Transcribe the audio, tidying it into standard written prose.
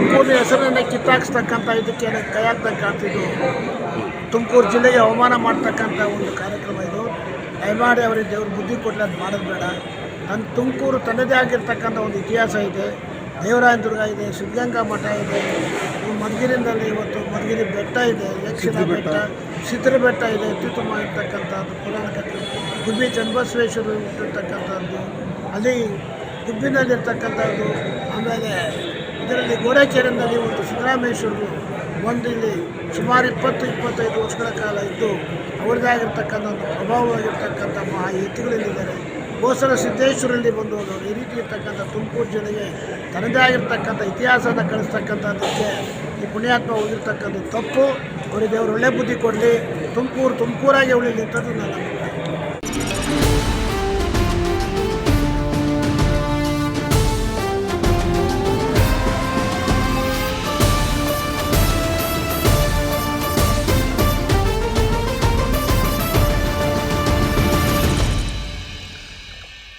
ತುಮಕೂರಿನ ಹೆಸರನ್ನು ಕಿತ್ತಾಕ್ಸ್ತಕ್ಕಂಥ ಇದಕ್ಕೆ ಕೈ ಹಾಕ್ದಂಗೆ ಕಾಣ್ತಿದ್ದು ತುಮಕೂರು ಜಿಲ್ಲೆಗೆ ಅವಮಾನ ಮಾಡ್ತಕ್ಕಂಥ ಒಂದು ಕಾರ್ಯಕ್ರಮ ಇದು. ದಯಮಾಡಿ ಅವರಿಗೆ ದೇವ್ರ ಬುದ್ಧಿ ಕೊಡಲಿ, ಅದು ಮಾಡೋದು ಬೇಡ. ತುಮಕೂರು ತನ್ನದೇ ಆಗಿರ್ತಕ್ಕಂಥ ಒಂದು ಇತಿಹಾಸ ಇದೆ. ದೇವರಾಯನ ದುರ್ಗ ಇದೆ, ಸಿದ್ಧಗಂಗಾ ಮಠ ಇದೆ, ಮಧುಗಿರಿನಲ್ಲಿ ಇವತ್ತು ಮಧುಗಿರಿ ಬೆಟ್ಟ ಇದೆ, ಯಕ್ಷಿಣ ಬೆಟ್ಟ, ಸಿದ್ರ ಬೆಟ್ಟ ಇದೆ, ಅತ್ಯುತ್ತಮ ಇರ್ತಕ್ಕಂಥದ್ದು ಪುರಾಣ ಕಥೆ. ಗುಬ್ಬಿ ಚನ್ನಬಸವೇಶ್ವರರು ಹುಟ್ಟಿರ್ತಕ್ಕಂಥದ್ದು, ಅಲ್ಲಿ ಗುಬ್ಬಿನಲ್ಲಿರ್ತಕ್ಕಂಥದ್ದು. ಆಮೇಲೆ ಇದರಲ್ಲಿ ಗೋಡೆಕೆರೆಯಲ್ಲಿ ಒಂದು ಸಿದ್ದರಾಮೇಶ್ವರರು ಒಂದು ಇಲ್ಲಿ ಸುಮಾರು 20-25 ವರ್ಷಗಳ ಕಾಲ ಇದ್ದು ಅವ್ರದ್ದೇ ಆಗಿರ್ತಕ್ಕಂಥ ಒಂದು ಪ್ರಭಾವವಾಗಿರ್ತಕ್ಕಂಥ ಮಹಾ ಎತ್ತುಗಳಿದ್ದಾರೆ. ಗೋಸಲ ಸಿದ್ದೇಶ್ವರಲ್ಲಿ ಬಂದು ಹೋದವರು. ಈ ರೀತಿ ಇರ್ತಕ್ಕಂಥ ತುಮಕೂರು ಜಿಲ್ಲೆಗೆ ತನ್ನದೇ ಆಗಿರ್ತಕ್ಕಂಥ ಇತಿಹಾಸನ ಕಳಿಸ್ತಕ್ಕಂಥದ್ದಕ್ಕೆ ಈ ಪುಣ್ಯಾತ್ಮ ಹೋಗಿರ್ತಕ್ಕಂಥ ತಪ್ಪು. ಅವರಿಗೆ ದೇವರು ಒಳ್ಳೆ ಬುದ್ಧಿ ಕೊಡಲಿ, ತುಮಕೂರಾಗೆ ಉಳಿಲಿ ಅಂತದ್ದು ನಾನು